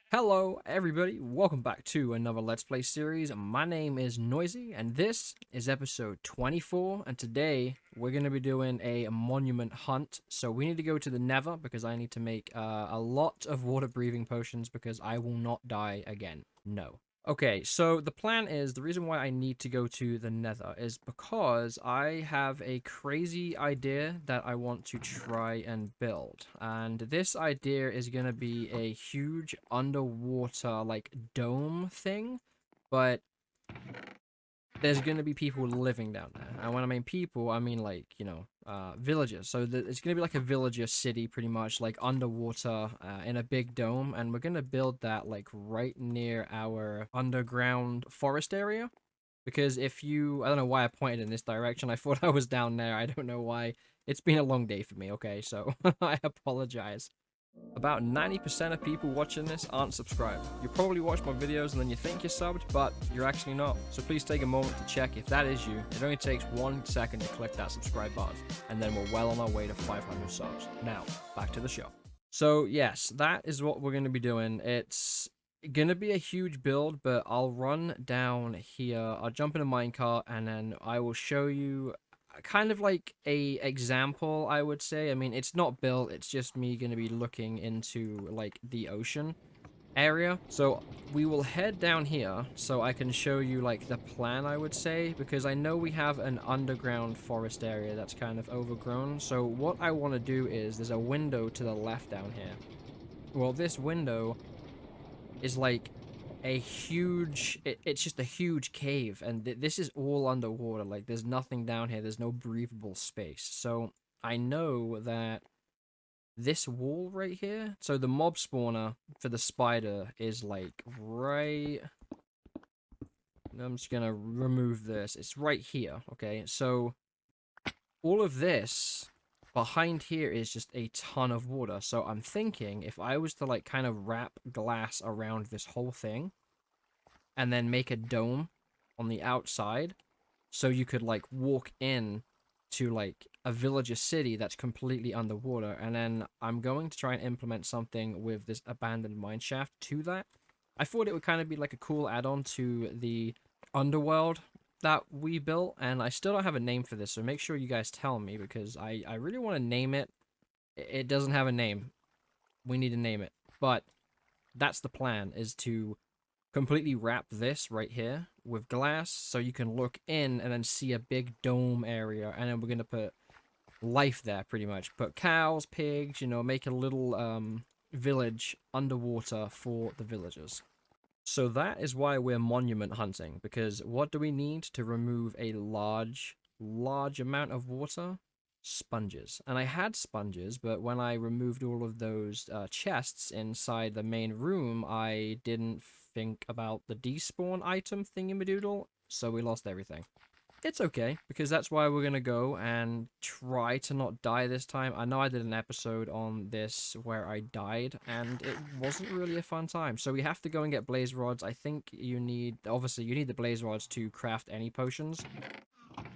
Hello, everybody. Welcome back to another Let's Play series. My name is Noisy, and this is episode 24. And today we're going to be doing a monument hunt. So we need to go to the Nether because I need to make a lot of water breathing potions because I will not die again. No. Okay, so the plan is the reason why I need to go to the Nether is because I have a crazy idea that I want to try and build. And this idea is going to be a huge underwater, like, dome thing, but there's going to be people living down there. And when I mean people, I mean, like, villagers. So it's going to be like a villager city, pretty much, like underwater in a big dome. And we're going to build that, like, right near our underground forest area. Because I don't know why I pointed in this direction. I thought I was down there. I don't know why. It's been a long day for me, okay? So I apologize. About 90% of people watching this aren't subscribed. You probably watch my videos and then you think you're subbed, but you're actually not. So please take a moment to check if that is you. It only takes 1 second to click that subscribe button, and then we're well on our way to 500 subs. Now, back to the show. So yes, that is what we're going to be doing. It's going to be a huge build, but I'll run down here. I'll jump in a minecart, and then I will show you kind of like a example, I would say. I mean, it's not built, it's just me going to be looking into like the ocean area. So we will head down here so I can show you like the plan, I would say, because I know we have an underground forest area that's kind of overgrown. So what I want to do is there's a window to the left down here. Well, this window is like a huge it's just a huge cave, and this is all underwater. Like, there's nothing down here, there's no breathable space. So I know that this wall right here, so the mob spawner for the spider is like right, I'm just gonna remove this, it's right here. Okay, so all of this behind here is just a ton of water. So I'm thinking if I was to like kind of wrap glass around this whole thing and then make a dome on the outside, so you could like walk in to like a villager city that's completely underwater. And then I'm going to try and implement something with this abandoned mine shaft to that. I thought it would kind of be like a cool add-on to the underworld that we built, and I still don't have a name for this, so make sure you guys tell me, because I really want to name it. It doesn't have a name. We need to name it. But that's the plan, is to completely wrap this right here with glass so you can look in and then see a big dome area. And then we're going to put life there, pretty much. Put cows, pigs, make a little village underwater for the villagers. So that is why we're monument hunting, because what do we need to remove a large amount of water? Sponges. And I had sponges, but when I removed all of those chests inside the main room, I didn't think about the despawn item thingamadoodle, so we lost everything. It's okay, because that's why we're gonna go and try to not die this time. I know I did an episode on this where I died, and it wasn't really a fun time. So we have to go and get blaze rods. I think obviously you need the blaze rods to craft any potions,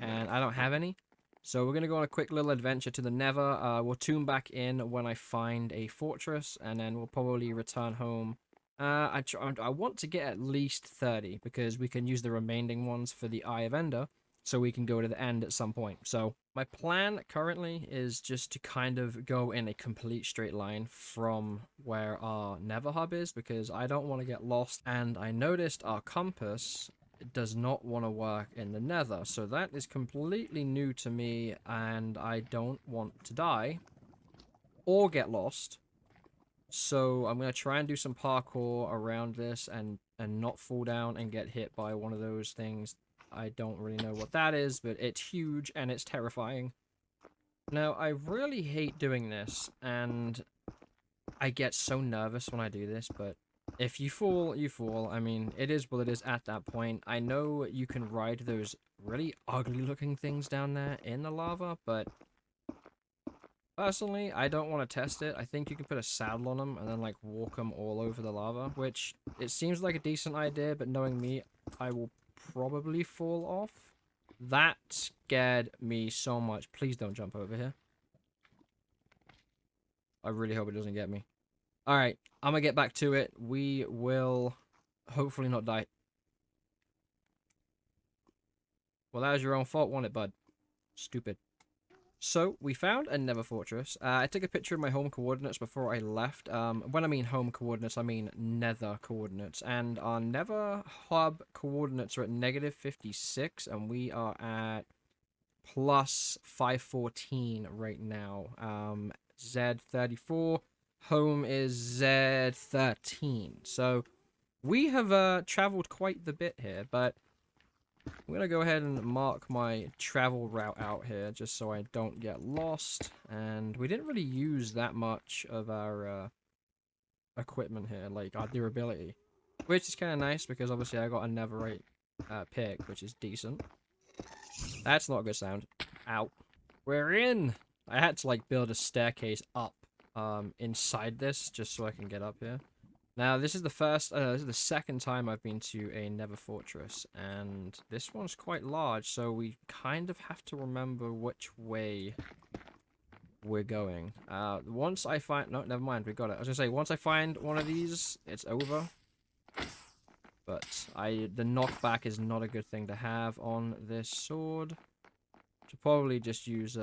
and I don't have any. So we're gonna go on a quick little adventure to the Nether. We'll tune back in when I find a fortress, and then we'll probably return home. I want to get at least 30, because we can use the remaining ones for the Eye of Ender, so we can go to the end at some point. So my plan currently is just to kind of go in a complete straight line from where our Nether hub is, because I don't want to get lost. And I noticed our compass does not want to work in the Nether, so that is completely new to me, and I don't want to die or get lost. So I'm going to try and do some parkour around this and not fall down and get hit by one of those things. I don't really know what that is, but it's huge and it's terrifying. Now, I really hate doing this, and I get so nervous when I do this, but if you fall, you fall. I mean, it is what it is at that point. I know you can ride those really ugly looking things down there in the lava, but personally, I don't want to test it. I think you can put a saddle on them and then like walk them all over the lava, which it seems like a decent idea, but knowing me, I will probably fall off. That scared me so much. Please don't jump over here. I really hope it doesn't get me. Alright, I'm gonna get back to it. We will hopefully not die. Well, that was your own fault, wasn't it, bud? Stupid. So, we found a nether fortress. I took a picture of my home coordinates before I left. When I mean home coordinates, I mean nether coordinates. And our nether hub coordinates are at -56, and we are at plus 514 right now. Z34. Home is Z13. So, we have traveled quite the bit here, but I'm gonna go ahead and mark my travel route out here just so I don't get lost. And we didn't really use that much of our equipment here, like our durability, which is kind of nice because obviously I got a netherite pick, which is decent. That's not a good sound. Ow. We're in! I had to like build a staircase up inside this just so I can get up here. Now, this is the second time I've been to a nether fortress, and this one's quite large, so we kind of have to remember which way we're going. Once I find... No, never mind, we got it. I was gonna say, once I find one of these, it's over. But the knockback is not a good thing to have on this sword. Should probably just use,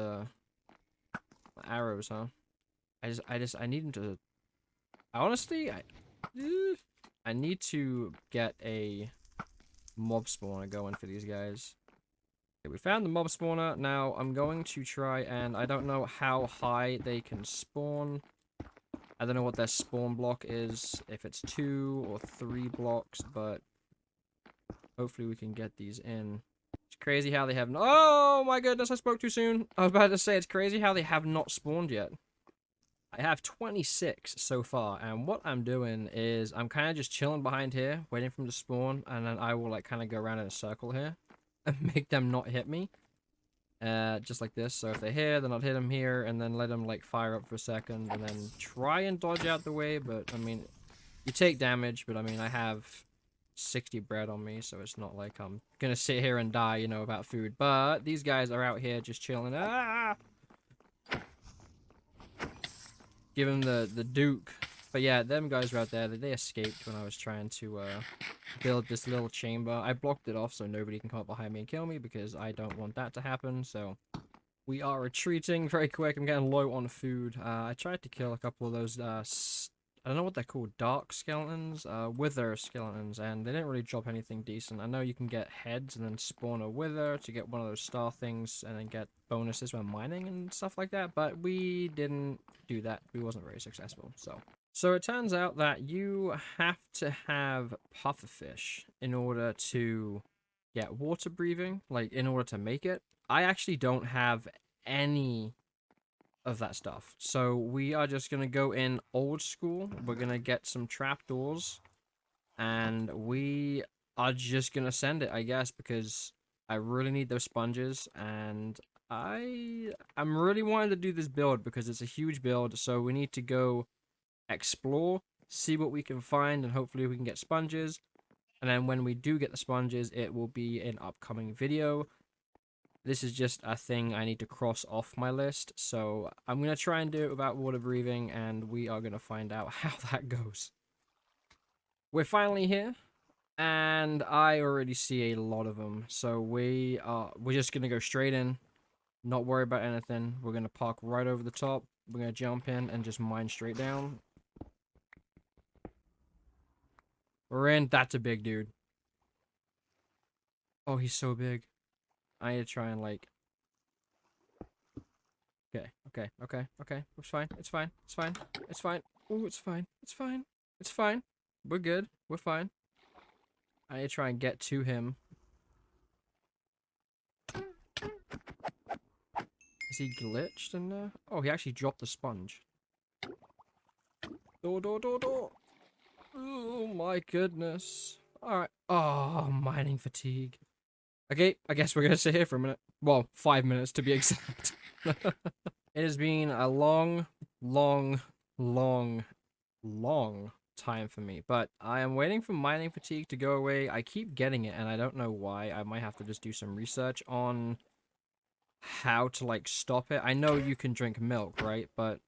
arrows, huh? I need them to... Honestly, I need to get a mob spawner going for these guys. Okay, we found the mob spawner. Now, I'm going to try and... I don't know how high they can spawn. I don't know what their spawn block is, if it's 2 or 3 blocks, but hopefully we can get these in. It's crazy how they have... Oh my goodness, I spoke too soon. I was about to say, it's crazy how they have not spawned yet. I have 26 so far, and what I'm doing is I'm kind of just chilling behind here, waiting for them to spawn, and then I will like kind of go around in a circle here and make them not hit me. Just like this. So if they're here, then I'll hit them here, and then let them like fire up for a second, and then try and dodge out the way. But I mean, you take damage, but I mean, I have 60 bread on me, so it's not like I'm gonna sit here and die, you know, without food. But these guys are out here just chilling. Ah! Give him the Duke. But yeah, them guys were out there. They escaped when I was trying to build this little chamber. I blocked it off so nobody can come up behind me and kill me because I don't want that to happen. So we are retreating very quick. I'm getting low on food. I tried to kill a couple of those I don't know what they're called, dark skeletons, wither skeletons, and they didn't really drop anything decent. I know you can get heads and then spawn a wither to get one of those star things and then get bonuses when mining and stuff like that, but we didn't do that. We wasn't very successful, so it turns out that you have to have pufferfish in order to get water breathing, like in order to make it. I actually don't have any of that stuff. So we are just going to go in old school. We're going to get some trapdoors. And we are just going to send it, I guess, because I really need those sponges. And I'm really wanting to do this build because it's a huge build. So we need to go explore, see what we can find, and hopefully we can get sponges. And then when we do get the sponges, it will be an upcoming video. This is just a thing I need to cross off my list, so I'm going to try and do it without water breathing, and we are going to find out how that goes. We're finally here, and I already see a lot of them, so we're just going to go straight in, not worry about anything. We're going to park right over the top, we're going to jump in and just mine straight down. We're in. That's a big dude. Oh, he's so big. I need to try and like... Okay. It's fine. It's fine. It's fine. It's fine. Ooh, it's fine. It's fine. It's fine. We're good. We're fine. I need to try and get to him. Is he glitched in there? Oh, he actually dropped the sponge. Door. Oh my goodness. Alright. Oh, mining fatigue. Okay, I guess we're gonna sit here for a minute. Well, 5 minutes to be exact. It has been a long time for me, but I am waiting for mining fatigue to go away. I keep getting it, and I don't know why. I might have to just do some research on how to, like, stop it. I know you can drink milk, right? But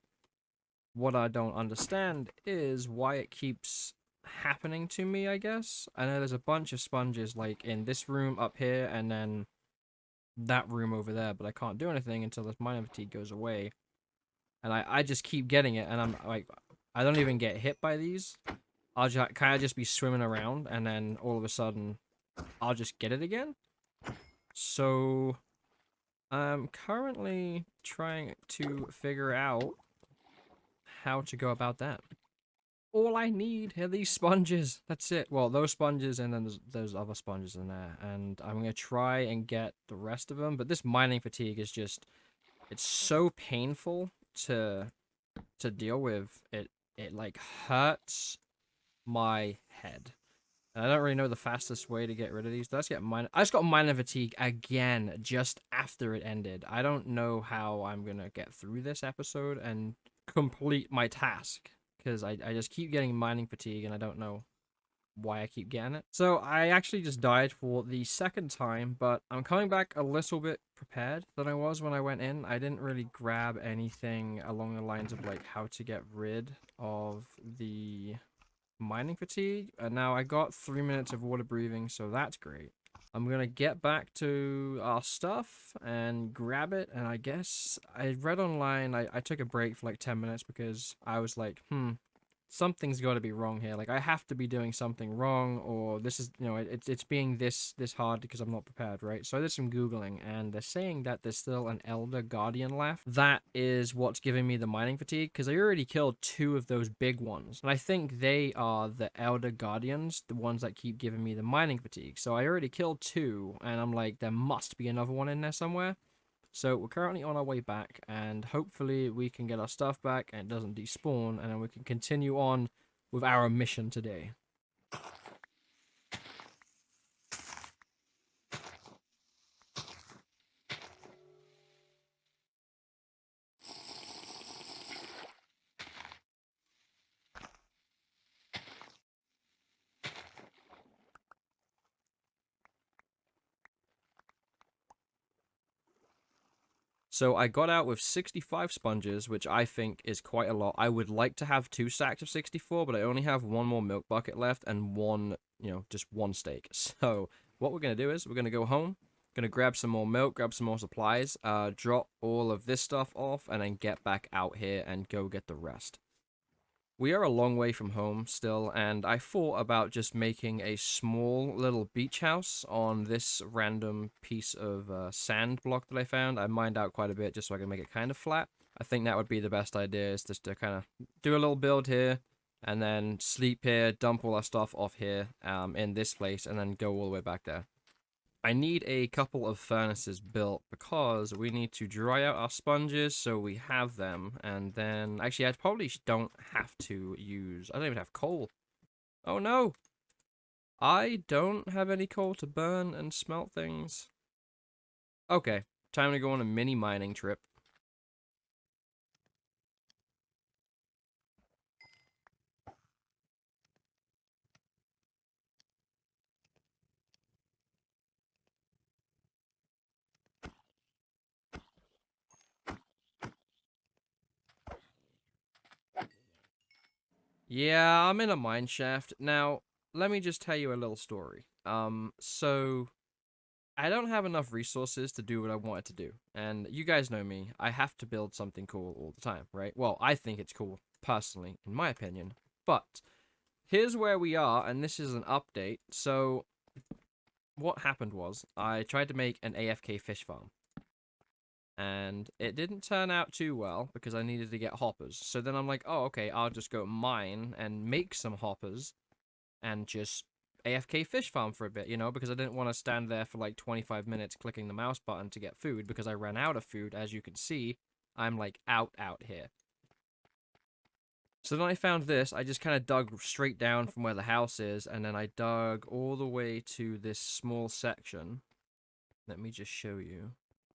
What I don't understand is why it keeps happening to me, I guess. I know there's a bunch of sponges, like, in this room up here, and then that room over there, but I can't do anything until this mining fatigue goes away. And I just keep getting it, and I'm like, I don't even get hit by these. I'll just kind of just be swimming around, and then all of a sudden, I'll just get it again. So I'm currently trying to figure out how to go about that. All I need are these sponges. That's it. Well, those sponges, and then there's other sponges in there, and I'm gonna try and get the rest of them. But this mining fatigue is just—it's so painful to deal with. It like hurts my head. And I don't really know the fastest way to get rid of these. Let's get mine. I just got mining fatigue again just after it ended. I don't know how I'm gonna get through this episode and complete my task, because I just keep getting mining fatigue and I don't know why I keep getting it. So I actually just died for the second time, but I'm coming back a little bit prepared than I was when I went in. I didn't really grab anything along the lines of like how to get rid of the mining fatigue. And now I got 3 minutes of water breathing, so that's great. I'm gonna get back to our stuff and grab it, and I guess I read online, I took a break for like 10 minutes because I was like, something's got to be wrong here. Like, I have to be doing something wrong, or this is, it's being this hard because I'm not prepared, right? So I did some Googling, and they're saying that there's still an Elder Guardian left. That is what's giving me the mining fatigue, because I already killed 2 of those big ones. And I think they are the Elder Guardians, the ones that keep giving me the mining fatigue. So I already killed 2, and I'm like, there must be another one in there somewhere. So we're currently on our way back, and hopefully we can get our stuff back and it doesn't despawn, and then we can continue on with our mission today. So I got out with 65 sponges, which I think is quite a lot. I would like to have 2 stacks of 64, but I only have 1 more milk bucket left and one, just 1 steak. So what we're going to do is we're going to go home, going to grab some more milk, grab some more supplies, drop all of this stuff off, and then get back out here and go get the rest. We are a long way from home still, and I thought about just making a small little beach house on this random piece of sand block that I found. I mined out quite a bit just so I can make it kind of flat. I think that would be the best idea, is just to kind of do a little build here, and then sleep here, dump all our stuff off here in this place, and then go all the way back there. I need a couple of furnaces built because we need to dry out our sponges so we have them. And then, actually, I probably don't have to use, I don't even have coal. Oh no! I don't have any coal to burn and smelt things. Okay, time to go on a mini mining trip. Yeah, I'm in a mine shaft. Now, let me just tell you a little story. So I don't have enough resources to do what I wanted to do. And you guys know me, I have to build something cool all the time, right? Well, I think it's cool, personally, in my opinion. But here's where we are, and this is an update. So what happened was, I tried to make an AFK fish farm. And it didn't turn out too well because I needed to get hoppers. So then I'm like, oh, okay, I'll just go mine and make some hoppers and just AFK fish farm for a bit, because I didn't want to stand there for like 25 minutes clicking the mouse button to get food because I ran out of food. As you can see, I'm like out here. So then I found this. I just kind of dug straight down from where the house is, and then I dug all the way to this small section. Let me just show you.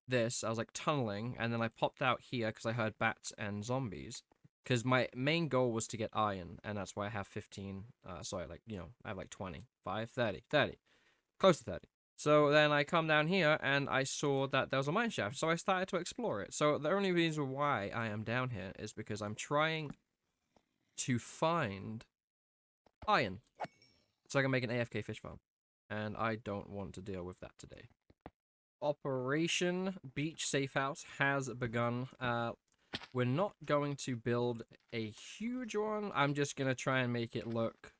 This, I was like tunneling, and then I popped out here because I heard bats and zombies. Because my main goal was to get iron, and that's why I have 15, sorry, like, I have like 25, 30, close to 30. So then I come down here, and I saw that there was a mine shaft, so I started to explore it. So the only reason why I am down here is because I'm trying to find iron. So I can make an AFK fish farm. And I don't want to deal with that today. Operation Beach Safe House has begun. We're not going to build a huge one. I'm just going to try and make it look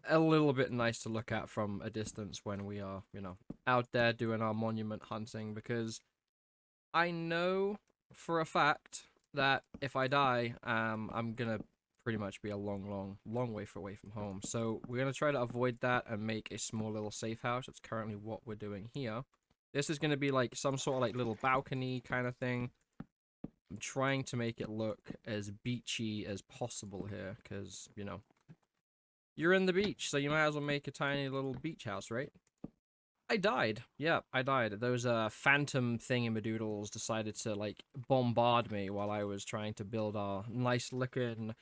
a little bit nice to look at from a distance when we are, you know, out there doing our monument hunting, because I know for a fact that if I die, I'm gonna pretty much be a long way away from home. So we're gonna try to avoid that and make a small little safe house. That's currently what we're doing here. This is gonna be like some sort of like little balcony kind of thing. I'm trying to make it look as beachy as possible here, because, you know, you're in the beach, so you might as well make a tiny little beach house, right? I died. Yeah, I died. Those phantom thingamadoodles decided to like bombard me while I was trying to build our nice looking,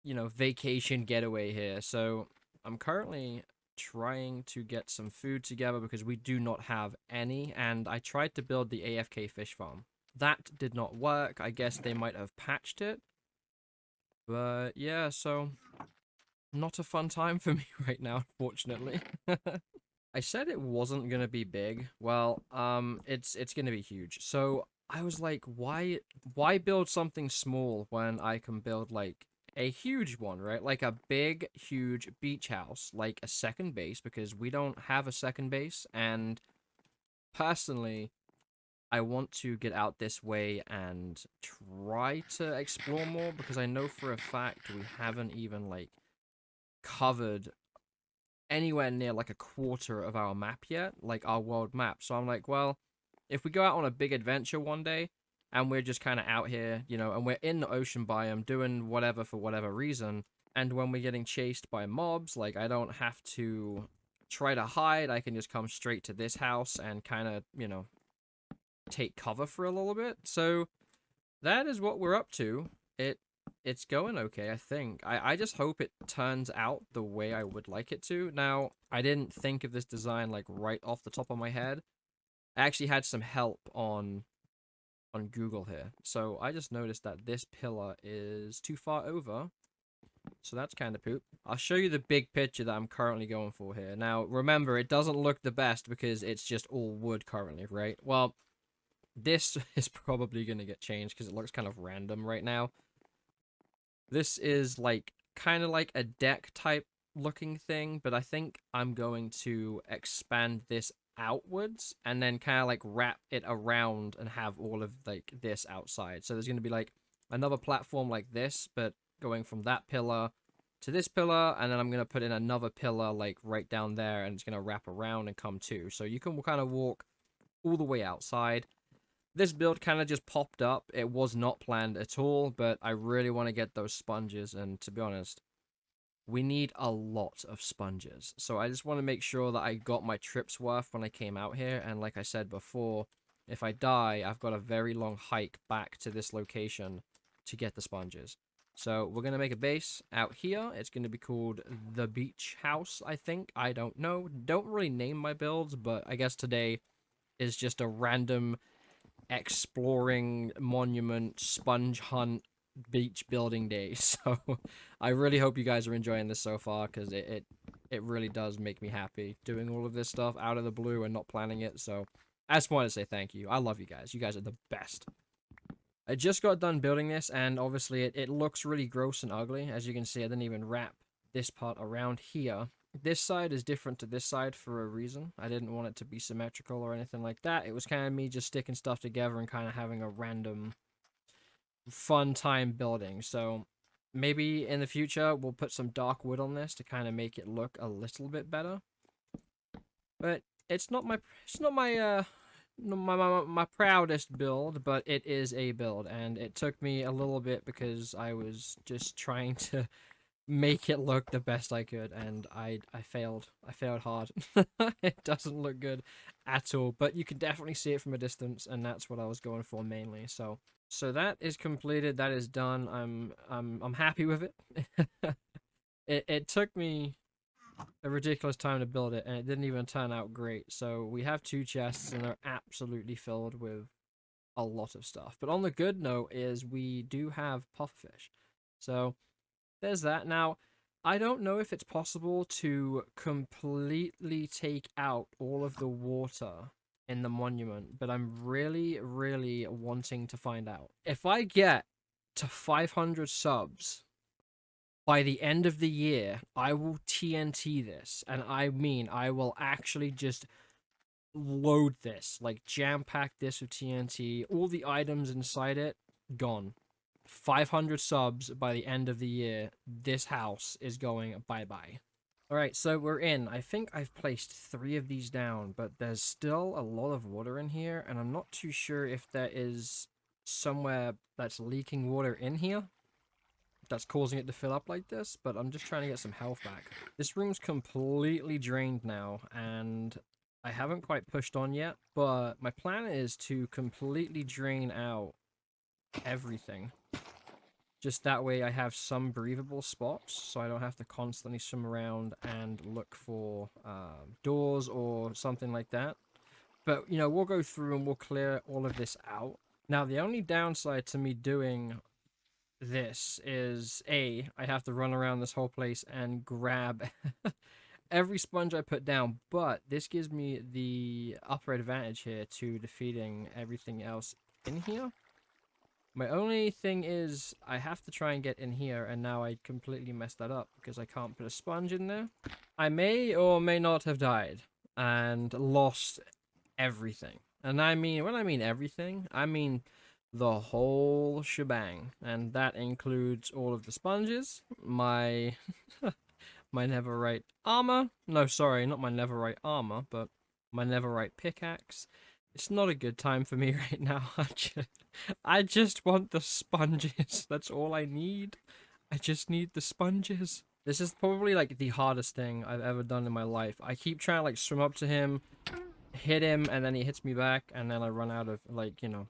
you know, vacation getaway here. So I'm currently trying to get some food together because we do not have any, and I tried to build the AFK fish farm. That did not work. I guess they might have patched it. But yeah, so not a fun time for me right now, unfortunately. I said it wasn't gonna be big. Well, it's gonna be huge. So I was like, why build something small when I can build like a huge one, right? Like a big, huge beach house, like a second base, because we don't have a second base. And personally, I want to get out this way and try to explore more, because I know for a fact we haven't even like covered anywhere near like a quarter of our map yet, like our world map. So I'm like, well, if we go out on a big adventure one day and we're just kind of out here, you know, and we're in the ocean biome doing whatever for whatever reason, and when we're getting chased by mobs, like I don't have to try to hide, I can just come straight to this house and kind of, you know, take cover for a little bit. So that is what we're up to. It's going okay, I think. I just hope it turns out the way I would like it to. Now, I didn't think of this design like right off the top of my head. I actually had some help on Google here. So I just noticed that this pillar is too far over. So that's kind of poop. I'll show you the big picture that I'm currently going for here. Now, remember, it doesn't look the best because it's just all wood currently, right? Well, this is probably going to get changed because it looks kind of random right now. This is like kind of like a deck type looking thing, but I think I'm going to expand this outwards and then kind of like wrap it around and have all of like this outside. So there's going to be like another platform like this, but going from that pillar to this pillar, and then I'm going to put in another pillar like right down there, and it's going to wrap around and come to. So you can kind of walk all the way outside. This build kind of just popped up. It was not planned at all, but I really want to get those sponges, and to be honest, we need a lot of sponges. So I just want to make sure that I got my trip's worth when I came out here, and like I said before, if I die, I've got a very long hike back to this location to get the sponges. So we're going to make a base out here. It's going to be called the Beach House, I think. I don't know. Don't really name my builds, but I guess today is just a random exploring monument sponge hunt beach building day. So I really hope you guys are enjoying this so far, because it really does make me happy doing all of this stuff out of the blue and not planning it. So I just wanted to say thank you. I love you guys. You guys are the best. I just got done building this, and obviously it looks really gross and ugly. As you can see, I didn't even wrap this part around here. This side is different to this side for a reason. I didn't want it to be symmetrical or anything like that. It was kind of me just sticking stuff together and kind of having a random fun time building. So maybe in the future we'll put some dark wood on this to kind of make it look a little bit better. But it's not my my proudest build, but it is a build, and it took me a little bit because I was just trying to make it look the best I could, and I failed. I failed hard. It doesn't look good at all, but you can definitely see it from a distance, and that's what I was going for mainly. So that is completed. That is done. I'm happy with it. It took me a ridiculous time to build it, and it didn't even turn out great. So we have 2 chests, and they're absolutely filled with a lot of stuff. But on the good note is we do have pufferfish. So there's that. Now, I don't know if it's possible to completely take out all of the water in the monument, but I'm really, really wanting to find out. If I get to 500 subs by the end of the year, I will TNT this. And I mean, I will actually just load this, like jam pack this with TNT, all the items inside it gone. 500 subs by the end of the year. This house is going bye bye. All right, so we're in. I think I've placed 3 of these down, but there's still a lot of water in here, and I'm not too sure if there is somewhere that's leaking water in here that's causing it to fill up like this, but I'm just trying to get some health back. This room's completely drained now, and I haven't quite pushed on yet, but my plan is to completely drain out everything. Just that way I have some breathable spots, so I don't have to constantly swim around and look for doors or something like that. But, you know, we'll go through and we'll clear all of this out. Now, the only downside to me doing this is, I have to run around this whole place and grab every sponge I put down, but this gives me the upper advantage here to defeating everything else in here. My only thing is I have to try and get in here, and now I completely messed that up because I can't put a sponge in there. I may or may not have died and lost everything. And I mean, when I mean everything, I mean the whole shebang. And that includes all of the sponges, my my netherite armor. No, sorry, not my netherite armor, but my netherite pickaxe. It's not a good time for me right now. I just want the sponges. That's all I need. I just need the sponges. This is probably like the hardest thing I've ever done in my life. I keep trying to like swim up to him, hit him, and then he hits me back, and then I run out of like, you know,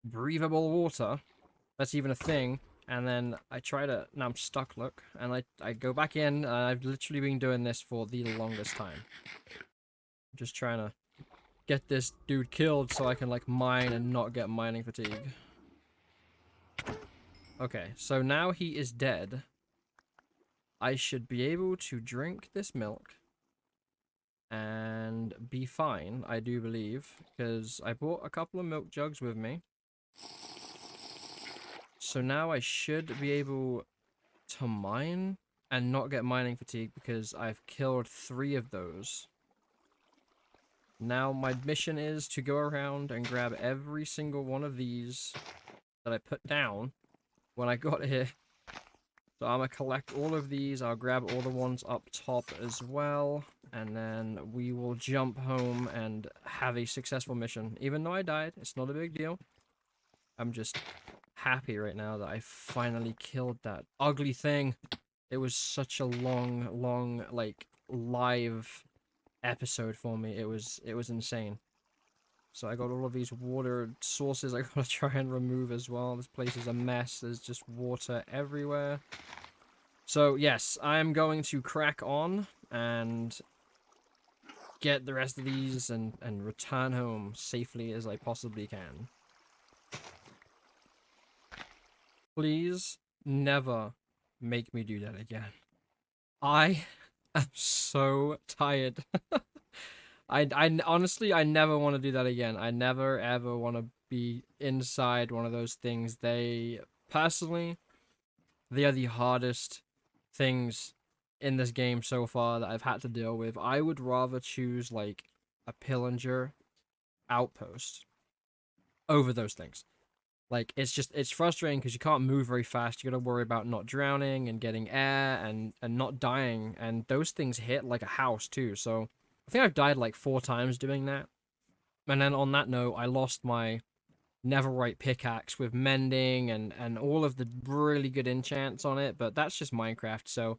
breathable water. That's even a thing. And then I try to, now I'm stuck, look, and I go back in, and I've literally been doing this for the longest time. I'm just trying to get this dude killed so I can like mine and not get mining fatigue. Okay, so now he is dead. I should be able to drink this milk and be fine, I do believe, because I brought a couple of milk jugs with me. So now I should be able to mine and not get mining fatigue because I've killed 3 of those. Now my mission is to go around and grab every single one of these that I put down when I got here. So I'm gonna collect all of these, I'll grab all the ones up top as well, and then we will jump home and have a successful mission. Even though I died, it's not a big deal. I'm just happy right now that I finally killed that ugly thing. It was such a long, like, live episode for me. It was insane. So I got all of these water sources I gotta try and remove as well. This place is a mess. There's just water everywhere. So yes, I'm going to crack on and get the rest of these and return home safely as I possibly can. Please never make me do that again. I am so tired. I honestly, I never want to do that again. I never ever want to be inside one of those things. Personally, they are the hardest things in this game so far that I've had to deal with. I would rather choose like a pillager outpost over those things. Like, it's frustrating because you can't move very fast. You gotta worry about not drowning and getting air and not dying. And those things hit like a house too. So I think I've died like 4 times doing that. And then on that note, I lost my netherite pickaxe with mending and all of the really good enchants on it. But that's just Minecraft. So at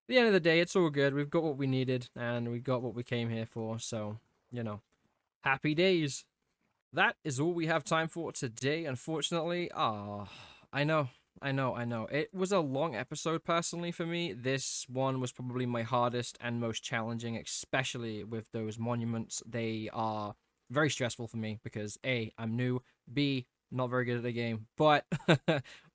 the end of the day, it's all good. We've got what we needed and we got what we came here for. So, you know, happy days. That is all we have time for today, unfortunately. I know. It was a long episode, personally, for me. This one was probably my hardest and most challenging, especially with those monuments. They are very stressful for me because A, I'm new, B, not very good at the game. But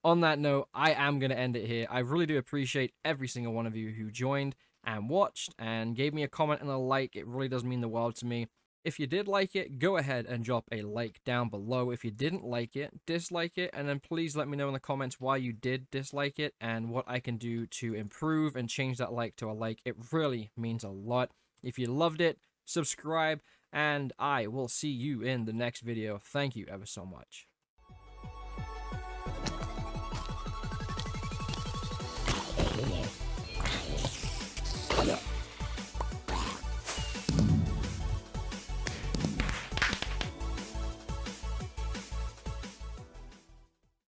on that note, I am going to end it here. I really do appreciate every single one of you who joined and watched and gave me a comment and a like. It really does mean the world to me. If you did like it, go ahead and drop a like down below. If you didn't like it, dislike it, and then please let me know in the comments why you did dislike it and what I can do to improve and change that like to a like. It really means a lot. If you loved it, subscribe, and I will see you in the next video. Thank you ever so much.